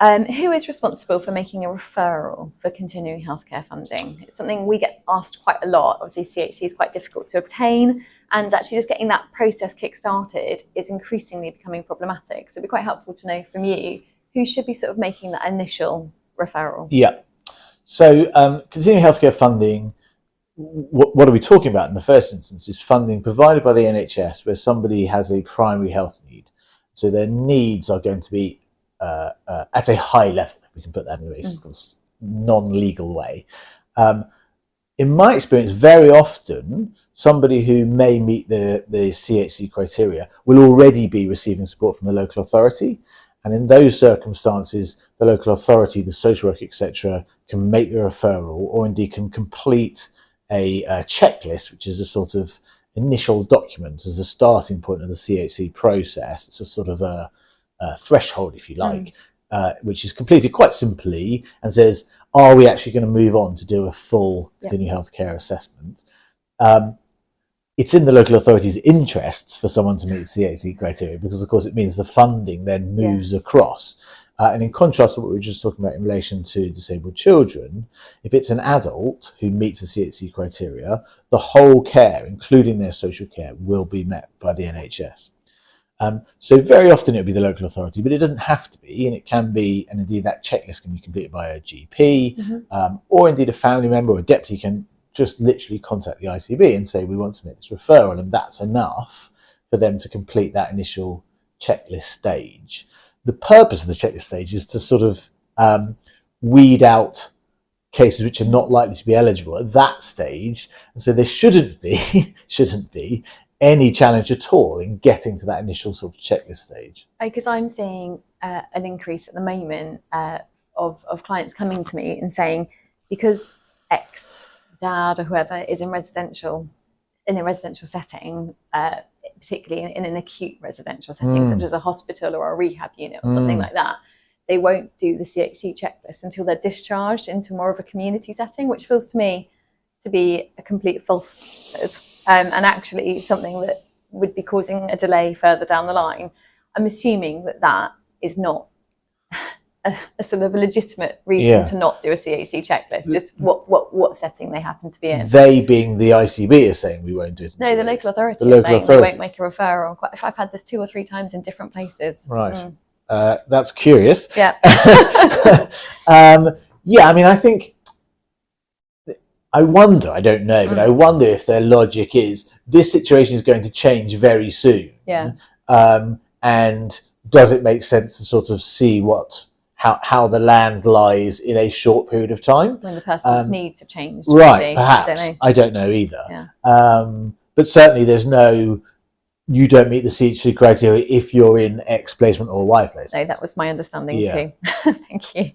Who is responsible for making a referral for continuing healthcare funding? It's something we get asked quite a lot. Obviously, CHC is quite difficult to obtain, and actually just getting that process kick-started is increasingly becoming problematic. So it'd be quite helpful to know from you who should be sort of making that initial referral. Yeah. So continuing healthcare funding, what are we talking about in the first instance is funding provided by the NHS where somebody has a primary health need. So their needs are going to be at a high level, if we can put that in a non-legal way. In my experience, very often, somebody who may meet the CHC criteria will already be receiving support from the local authority. And in those circumstances, the local authority, the social worker, etc., can make the referral or indeed can complete a checklist, which is a sort of initial document as a starting point of the CHC process. It's a sort of a threshold, if you like, which is completed quite simply and says, are we actually going to move on to do a full continuing healthcare assessment? It's in the local authority's interests for someone to meet the CHC criteria because, of course, it means the funding then moves across. And in contrast to what we were just talking about in relation to disabled children, if it's an adult who meets the CHC criteria, the whole care, including their social care, will be met by the NHS. So very often it'll be the local authority, but it doesn't have to be, and it can be, and indeed that checklist can be completed by a GP, or indeed a family member or a deputy can just literally contact the ICB and say, we want to make this referral, and that's enough for them to complete that initial checklist stage. The purpose of the checklist stage is to sort of weed out cases which are not likely to be eligible at that stage, and so there shouldn't be any challenge at all in getting to that initial sort of checklist stage. Because I'm seeing an increase at the moment of clients coming to me and saying, because X dad or whoever is in a residential setting, particularly in an acute residential setting, such as a hospital or a rehab unit or something like that, they won't do the CHC checklist until they're discharged into more of a community setting, which feels to me to be a complete falsehood, and actually something that would be causing a delay further down the line. I'm assuming that is not a sort of a legitimate reason to not do a CHC checklist, just what setting they happen to be in. They being the ICB is saying we won't do it. No, the local authority is saying they won't make a referral. I've had this 2 or 3 times in different places. Right. That's curious. Yeah. Yeah, I mean, I wonder, I don't know, but I wonder if their logic is this situation is going to change very soon. Yeah. And does it make sense to sort of see how the land lies in a short period of time? When the person's needs have changed. Right, maybe. perhaps. I don't know either. Yeah. But certainly there's you don't meet the CHC criteria if you're in X placement or Y placement. No, that was my understanding too. Thank you.